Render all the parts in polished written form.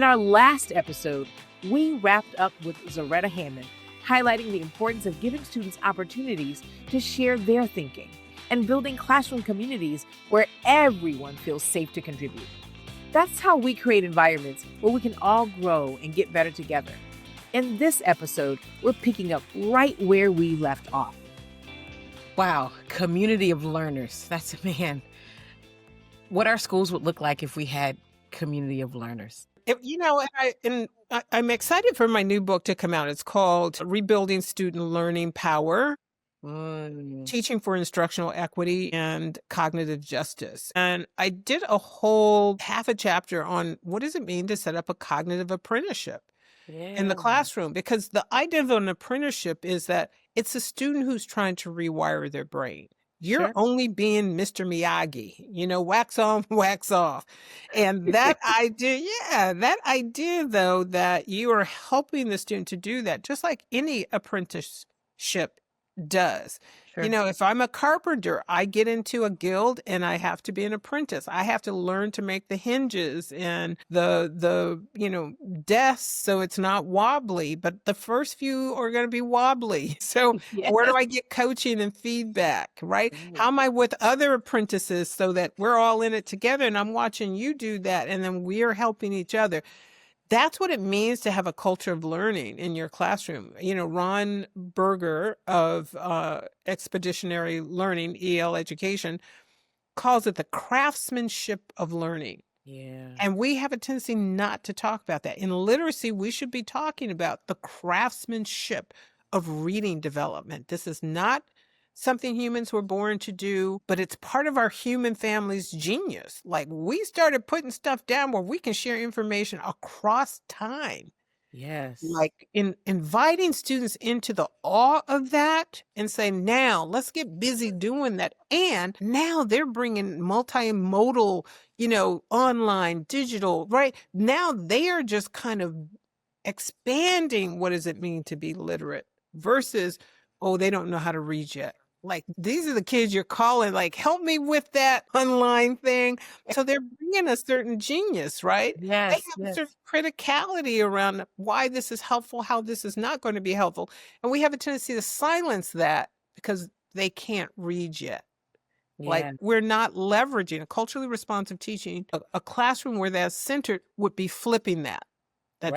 In our last episode, we wrapped up with Zaretta Hammond, highlighting the importance of giving students opportunities to share their thinking and building classroom communities where everyone feels safe to contribute. That's how we create environments where we can all grow and get better together. In this episode, we're picking up right where we left off. Wow, community of learners. That's, man, what our schools would look like if we had community of learners. I'm excited for my new book to come out. It's called Rebuilding Student Learning Power, Teaching for Instructional Equity and Cognitive Justice. And I did a whole half a chapter on what does it mean to set up a cognitive apprenticeship in the classroom, because the idea of an apprenticeship is that it's a student who's trying to rewire their brain. You're only being Mr. Miyagi, wax on, wax off. And that idea though, that you are helping the student to do that, just like any apprenticeship does. If I'm a carpenter, I get into a guild and I have to be an apprentice. I have to learn to make the hinges and the desks so it's not wobbly, but the first few are going to be wobbly. So where do I get coaching and feedback, right? How am I with other apprentices so that we're all in it together and I'm watching you do that and then we're helping each other? That's what it means to have a culture of learning in your classroom. Ron Berger of Expeditionary Learning, EL Education, calls it the craftsmanship of learning. Yeah. And we have a tendency not to talk about that. In literacy, we should be talking about the craftsmanship of reading development. This is not something humans were born to do, but it's part of our human family's genius. Like, we started putting stuff down where we can share information across time. Yes. Like inviting students into the awe of that and saying, now let's get busy doing that. And now they're bringing multimodal, online, digital, right? Now they are just kind of expanding what does it mean to be literate versus, oh, they don't know how to read yet. Like, these are the kids you're calling, like, help me with that online thing. So they're bringing a certain genius, right? Yes. They have a certain criticality around why this is helpful, how this is not going to be helpful. And we have a tendency to silence that because they can't read yet. Like, we're not leveraging a culturally responsive teaching. A classroom where that's centered would be flipping that.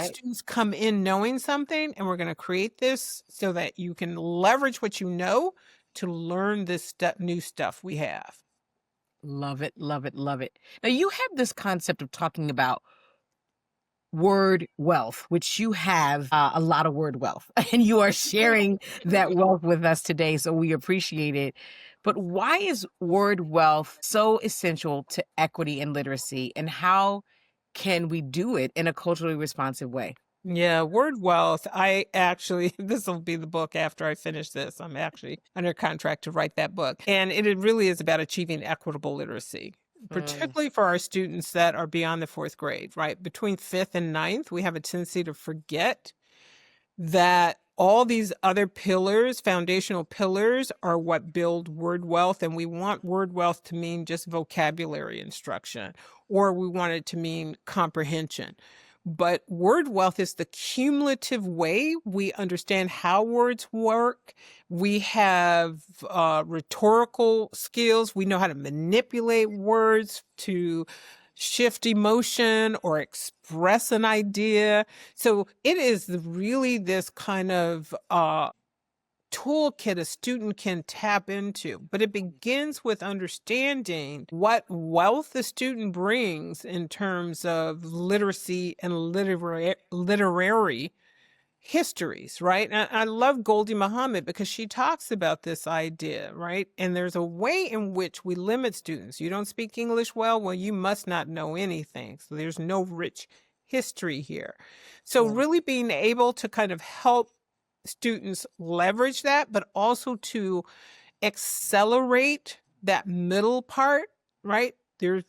Students come in knowing something, and we're going to create this so that you can leverage what you know to learn this new stuff we have. Love it, love it, love it. Now, you have this concept of talking about word wealth, which you have a lot of word wealth, and you are sharing that wealth with us today, so we appreciate it. But why is word wealth so essential to equity and literacy, and how can we do it in a culturally responsive way? Yeah, word wealth. This will be the book after I finish this. I'm actually under contract to write that book. And it really is about achieving equitable literacy, particularly for our students that are beyond the 4th grade, right? Between 5th and 9th, we have a tendency to forget that all these other pillars, foundational pillars, are what build word wealth. And we want word wealth to mean just vocabulary instruction, or we want it to mean comprehension. But word wealth is the cumulative way we understand how words work. We have rhetorical skills. We know how to manipulate words to shift emotion or express an idea. So it is really this kind of toolkit a student can tap into, but it begins with understanding what wealth the student brings in terms of literacy and literary histories, right? And I love Goldie Muhammad because she talks about this idea, right? And there's a way in which we limit students. You don't speak English well, you must not know anything. So there's no rich history here. So really being able to kind of help students leverage that, but also to accelerate that middle part, right? You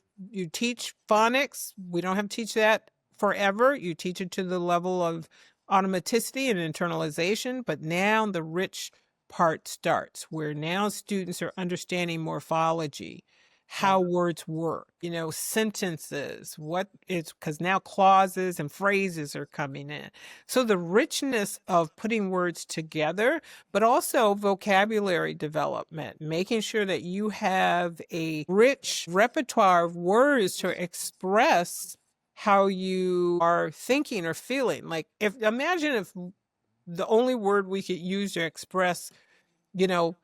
teach phonics. We don't have to teach that forever. You teach it to the level of automaticity and internalization, but now the rich part starts where now students are understanding morphology, how words work, sentences, what it's because now clauses and phrases are coming in. So the richness of putting words together, but also vocabulary development, making sure that you have a rich repertoire of words to express how you are thinking or feeling. Like imagine if the only word we could use to express, you know,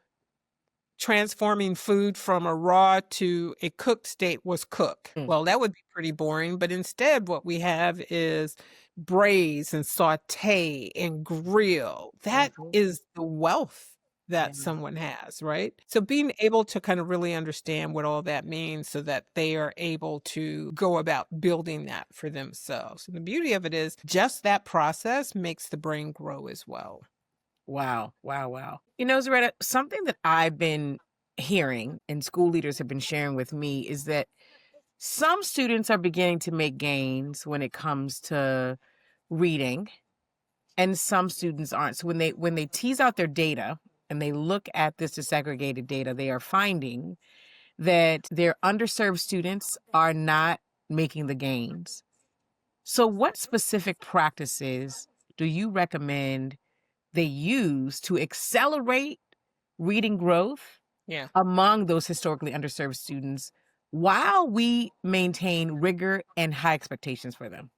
transforming food from a raw to a cooked state was cook. Mm. Well, that would be pretty boring, but instead what we have is braise and saute and grill. That Mhm. is the wealth that Yeah. someone has, right? So being able to kind of really understand what all that means so that they are able to go about building that for themselves. And the beauty of it is just that process makes the brain grow as well. Wow. Wow. Wow. Zaretta, something that I've been hearing and school leaders have been sharing with me is that some students are beginning to make gains when it comes to reading, and some students aren't. So when they tease out their data and they look at this disaggregated data, they are finding that their underserved students are not making the gains. So what specific practices do you recommend they use to accelerate reading growth Yeah. among those historically underserved students while we maintain rigor and high expectations for them?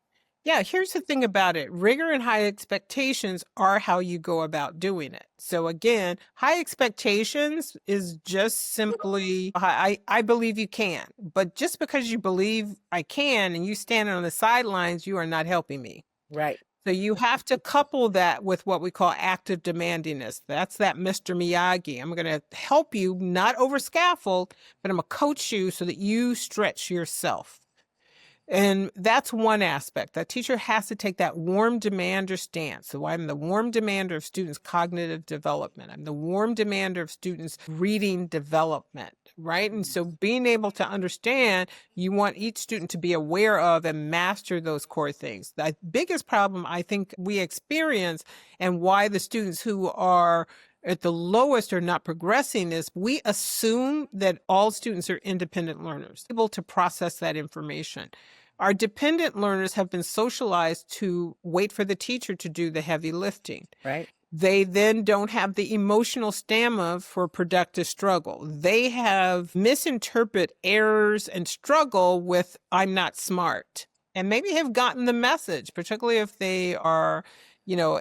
Yeah, here's the thing about it. Rigor and high expectations are how you go about doing it. So again, high expectations is just simply I believe you can. But just because you believe I can and you stand on the sidelines, you are not helping me. Right. So you have to couple that with what we call active demandingness. That's that Mr. Miyagi. I'm going to help you not over scaffold, but I'm going to coach you so that you stretch yourself. And that's one aspect. That teacher has to take that warm demander stance. So I'm the warm demander of students' cognitive development. I'm the warm demander of students' reading development, right? And so being able to understand, you want each student to be aware of and master those core things. The biggest problem I think we experience and why the students who are at the lowest are not progressing is we assume that all students are independent learners, able to process that information. Our dependent learners have been socialized to wait for the teacher to do the heavy lifting. Right. They then don't have the emotional stamina for productive struggle. They have misinterpret errors and struggle with I'm not smart and maybe have gotten the message, particularly if they are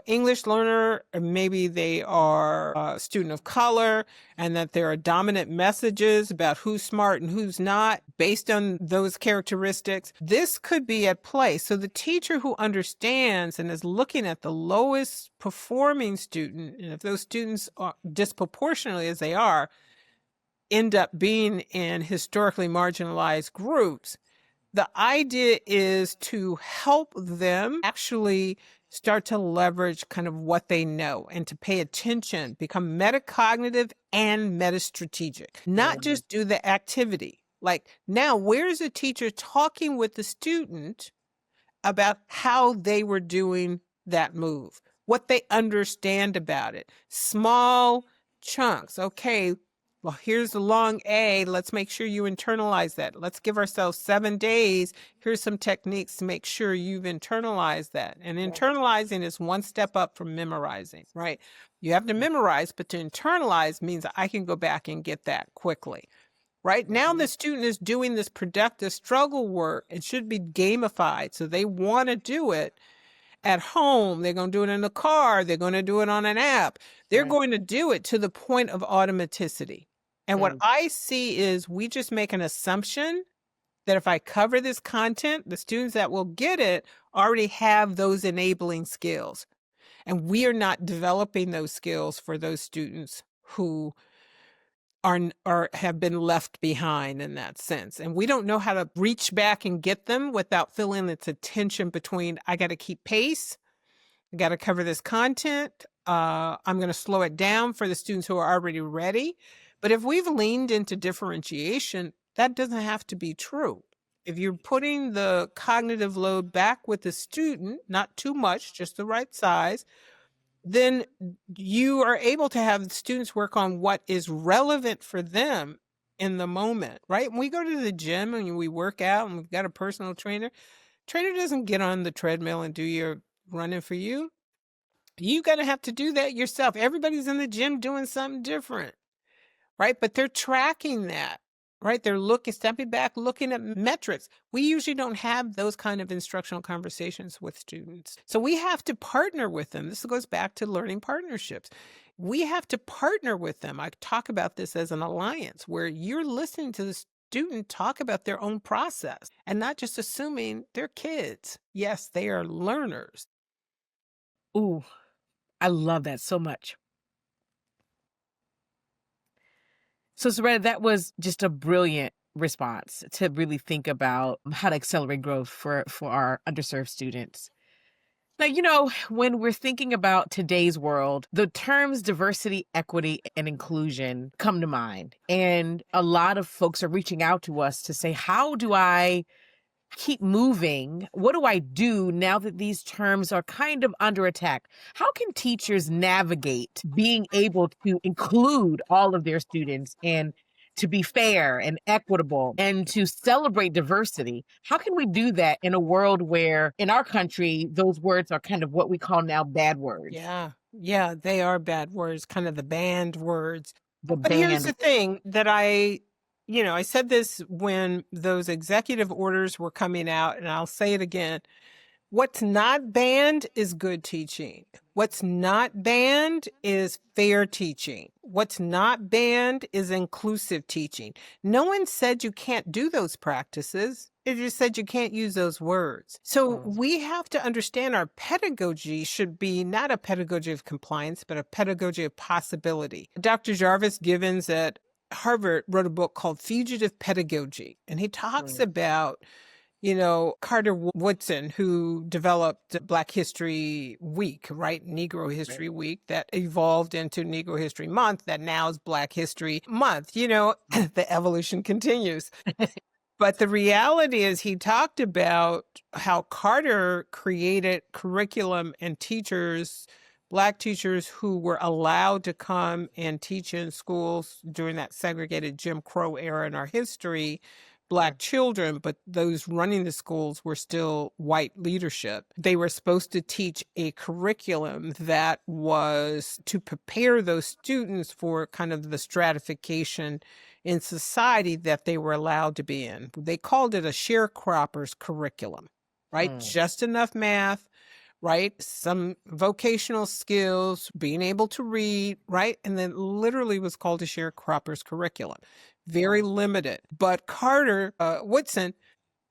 English learner, or maybe they are a student of color, and that there are dominant messages about who's smart and who's not based on those characteristics. This could be at play. So the teacher who understands and is looking at the lowest performing student, and if those students are disproportionately as they are, end up being in historically marginalized groups, the idea is to help them actually start to leverage kind of what they know and to pay attention, become metacognitive and metastrategic, not just do the activity. Like now, where's the teacher talking with the student about how they were doing that move, what they understand about it? Small chunks. Okay, well, here's the long A. Let's make sure you internalize that. Let's give ourselves 7 days. Here's some techniques to make sure you've internalized that. And internalizing is one step up from memorizing, right? You have to memorize, but to internalize means I can go back and get that quickly. Right now, the student is doing this productive struggle work. It should be gamified. So they want to do it at home. They're going to do it in the car. They're going to do it on an app. They're going to do it to the point of automaticity. And what I see is we just make an assumption that if I cover this content, the students that will get it already have those enabling skills. And we are not developing those skills for those students who are have been left behind in that sense. And we don't know how to reach back and get them without feeling it's a tension between I got to keep pace, I got to cover this content, I'm going to slow it down for the students who are already ready. But if we've leaned into differentiation, that doesn't have to be true. If you're putting the cognitive load back with the student, not too much, just the right size, then you are able to have the students work on what is relevant for them in the moment, right? When we go to the gym and we work out and we've got a personal trainer, trainer doesn't get on the treadmill and do your running for you. You're going to have to do that yourself. Everybody's in the gym doing something different, right? But they're tracking that, right? They're stepping back, looking at metrics. We usually don't have those kind of instructional conversations with students. So we have to partner with them. This goes back to learning partnerships. We have to partner with them. I talk about this as an alliance where you're listening to the student talk about their own process and not just assuming they're kids. Yes, they are learners. Ooh, I love that so much. So, Zaretta, that was just a brilliant response to really think about how to accelerate growth for our underserved students. Now, when we're thinking about today's world, the terms diversity, equity, and inclusion come to mind. And a lot of folks are reaching out to us to say, how do I keep moving? What do I do now that these terms are kind of under attack? How can teachers navigate being able to include all of their students and to be fair and equitable and to celebrate diversity? How can we do that in a world where in our country, those words are kind of what we call now bad words? Yeah, they are bad words, kind of the banned words. The But here's band. the thing that I said this when those executive orders were coming out, and I'll say it again. What's not banned is good teaching. What's not banned is fair teaching. What's not banned is inclusive teaching. No one said you can't do those practices. It just said you can't use those words. So we have to understand our pedagogy should be not a pedagogy of compliance, but a pedagogy of possibility. Dr. Jarvis Givens at Harvard wrote a book called Fugitive Pedagogy, and he talks about Carter Woodson, who developed Black History Week, right? Negro History Week that evolved into Negro History Month that now is Black History Month. The evolution continues. But the reality is he talked about how Carter created curriculum and teachers, Black teachers who were allowed to come and teach in schools during that segregated Jim Crow era in our history, Black children, but those running the schools were still white leadership. They were supposed to teach a curriculum that was to prepare those students for kind of the stratification in society that they were allowed to be in. They called it a sharecropper's curriculum, right? Just enough math, right? Some vocational skills, being able to read, right? And then literally was called a sharecropper's curriculum. Very limited. But Carter Woodson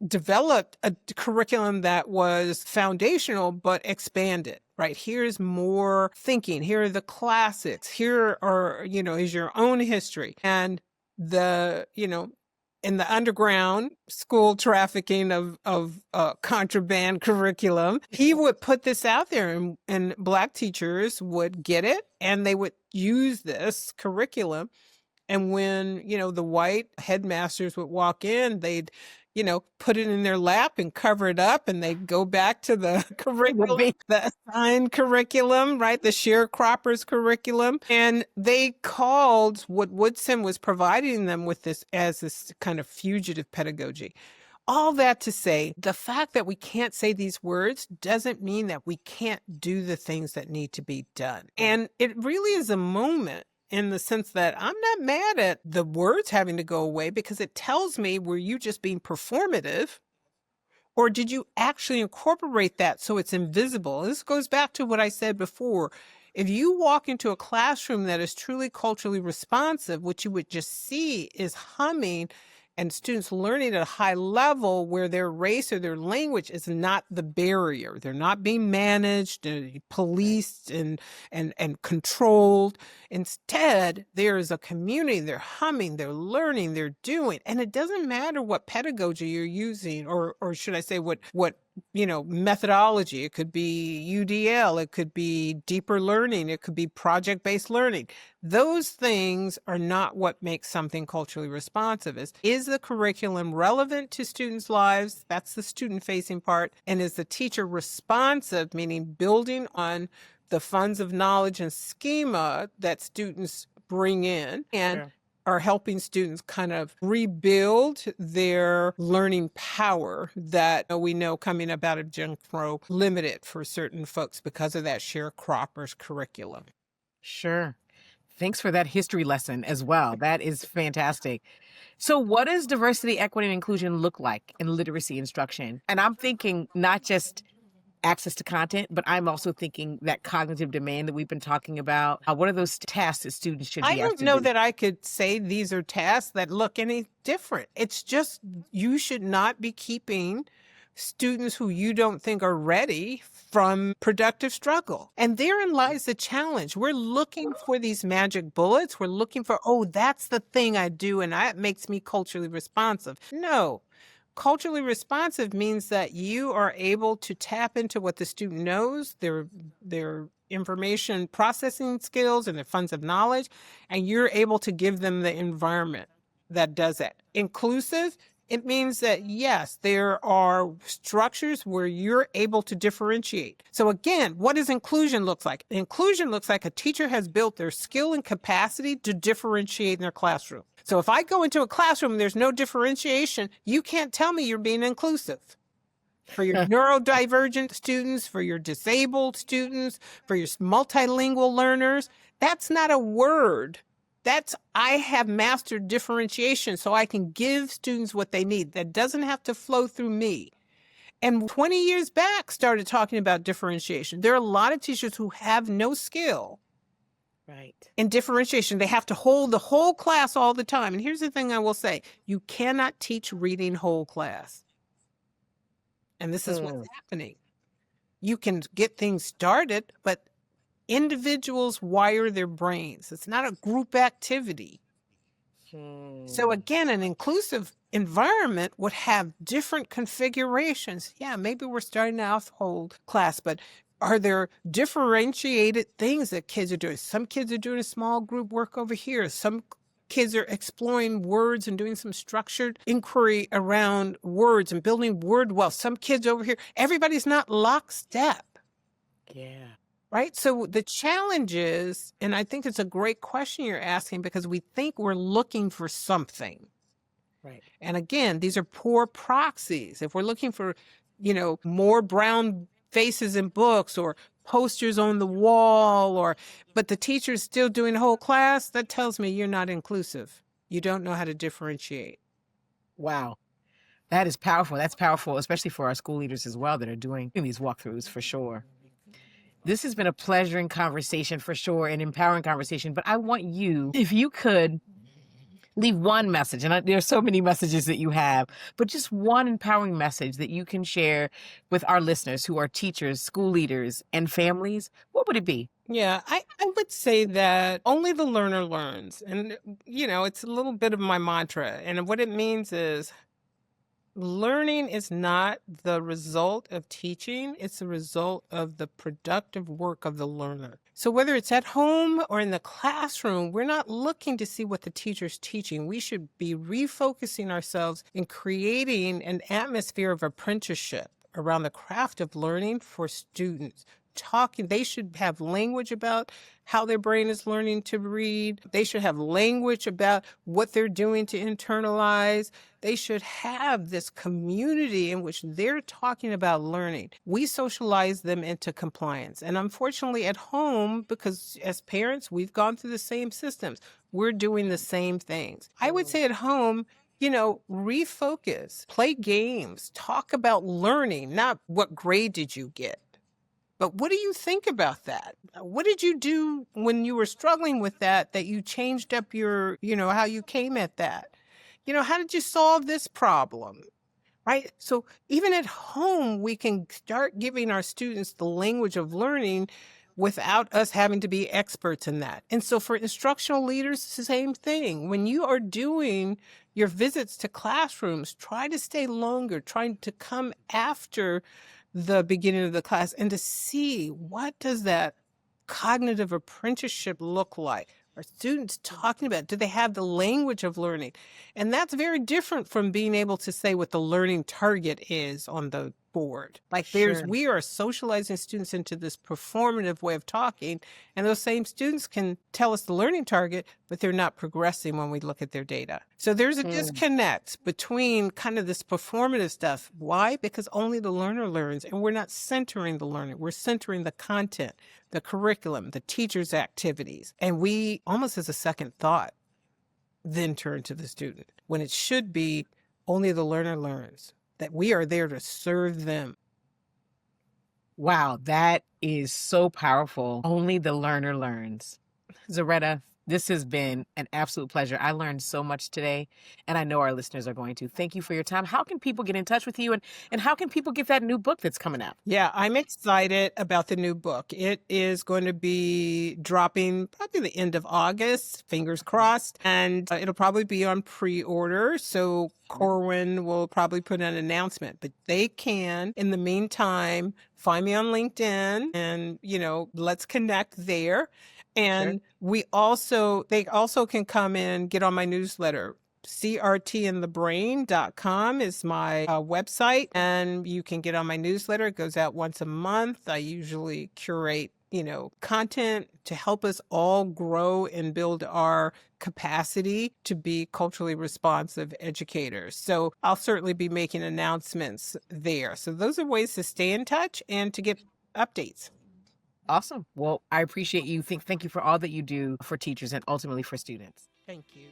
developed a curriculum that was foundational but expanded, right? Here's more thinking. Here are the classics. Here are, is your own history. And in the underground school trafficking of contraband curriculum, he would put this out there and Black teachers would get it and they would use this curriculum. And when, the white headmasters would walk in, they'd, put it in their lap and cover it up and they'd go back to the curriculum, the assigned curriculum, right? The sharecroppers curriculum. And they called what Woodson was providing them with this as this kind of fugitive pedagogy. All that to say, the fact that we can't say these words doesn't mean that we can't do the things that need to be done. And it really is a moment in the sense that I'm not mad at the words having to go away because it tells me, were you just being performative or did you actually incorporate that so it's invisible? This goes back to what I said before. If you walk into a classroom that is truly culturally responsive, what you would just see is humming and students learning at a high level where their race or their language is not the barrier. They're not being managed, policed, and controlled. Instead, there is a community. They're humming, they're learning, they're doing. And it doesn't matter what pedagogy you're using, or should I say what methodology. It could be UDL, it could be deeper learning, it could be project-based learning. Those things are not what makes something culturally responsive. Is the curriculum relevant to students' lives? That's the student-facing part. And is the teacher responsive, meaning building on the funds of knowledge and schema that students bring in? And are helping students kind of rebuild their learning power that we know coming up out of Jim Crow limited for certain folks because of that sharecroppers curriculum. Sure. Thanks for that history lesson as well. That is fantastic. So what does diversity, equity, and inclusion look like in literacy instruction? And I'm thinking not just access to content, but I'm also thinking that cognitive demand that we've been talking about. What are those tasks that students should be I asked don't to know do? that I could say these are tasks that look any different. It's just you should not be keeping students who you don't think are ready from productive struggle. And therein lies the challenge. We're looking for these magic bullets. We're looking for, oh, that's the thing I do and that makes me culturally responsive. No. Culturally responsive means that you are able to tap into what the student knows, their information processing skills and their funds of knowledge, and you're able to give them the environment that does that. Inclusive, it means that, yes, there are structures where you're able to differentiate. So again, what does inclusion look like? Inclusion looks like a teacher has built their skill and capacity to differentiate in their classroom. So if I go into a classroom and there's no differentiation, you can't tell me you're being inclusive. For your neurodivergent students, for your disabled students, for your multilingual learners, that's not a word. That's, I have mastered differentiation so I can give students what they need. That doesn't have to flow through me. And 20 years back, started talking about differentiation. There are a lot of teachers who have no skill in differentiation. They have to hold the whole class all the time. And here's the thing I will say. You cannot teach reading whole class. And this is what's happening. You can get things started, but individuals wire their brains. It's not a group activity. So again, an inclusive environment would have different configurations. Yeah, maybe we're starting out whole class, but are there differentiated things that kids are doing? Some kids are doing a small group work over here. Some kids are exploring words and doing some structured inquiry around words and building word wealth. Some kids over here, everybody's not lockstep. Yeah. Right? So the challenge is, and I think it's a great question you're asking because we think we're looking for something. Right. And again, these are poor proxies. If we're looking for, more brown faces in books or posters on the wall, but the teacher's still doing the whole class, that tells me you're not inclusive. You don't know how to differentiate. Wow. That is powerful. That's powerful, especially for our school leaders as well that are doing these walkthroughs for sure. This has been a pleasuring conversation for sure, an empowering conversation, but I want you, if you could leave one message, and there's so many messages that you have, but just one empowering message that you can share with our listeners who are teachers, school leaders, and families, what would it be? Yeah, I would say that only the learner learns. And, it's a little bit of my mantra. And what it means is learning is not the result of teaching. It's the result of the productive work of the learner. So whether it's at home or in the classroom, we're not looking to see what the teacher's teaching. We should be refocusing ourselves in creating an atmosphere of apprenticeship around the craft of learning for students. They should have language about how their brain is learning to read. They should have language about what they're doing to internalize. They should have this community in which they're talking about learning. We socialize them into compliance. And unfortunately at home, because as parents, we've gone through the same systems. We're doing the same things. I would say at home, refocus, play games, talk about learning, not what grade did you get. But what do you think about that? What did you do when you were struggling with that you changed up your, how you came at that? How did you solve this problem? Right? So even at home, we can start giving our students the language of learning without us having to be experts in that. And so for instructional leaders, it's the same thing. When you are doing your visits to classrooms, try to stay longer, trying to come after the beginning of the class and to see what does that cognitive apprenticeship look like? Are students talking about it? Do they have the language of learning? And that's very different from being able to say what the learning target is on the board. Like Sure. we are socializing students into this performative way of talking, and those same students can tell us the learning target, but they're not progressing when we look at their data. So there's a disconnect between kind of this performative stuff. Why? Because only the learner learns, and we're not centering the learning. We're centering the content, the curriculum, the teacher's activities. And we almost as a second thought then turn to the student when it should be only the learner learns, that we are there to serve them. Wow, that is so powerful. Only the learner learns. Zaretta, this has been an absolute pleasure. I learned so much today, and I know our listeners are going to. Thank you for your time. How can people get in touch with you, and how can people get that new book that's coming out? Yeah, I'm excited about the new book. It is going to be dropping probably the end of August, fingers crossed, and it'll probably be on pre-order. So Corwin will probably put an announcement, but they can, in the meantime, find me on LinkedIn and, let's connect there. And they also can come in, get on my newsletter. crtinthebrain.com is my website, and you can get on my newsletter. It goes out once a month. I usually curate, content to help us all grow and build our capacity to be culturally responsive educators. So I'll certainly be making announcements there. So those are ways to stay in touch and to get updates. Awesome. Well, I appreciate you. Thank you for all that you do for teachers and ultimately for students. Thank you.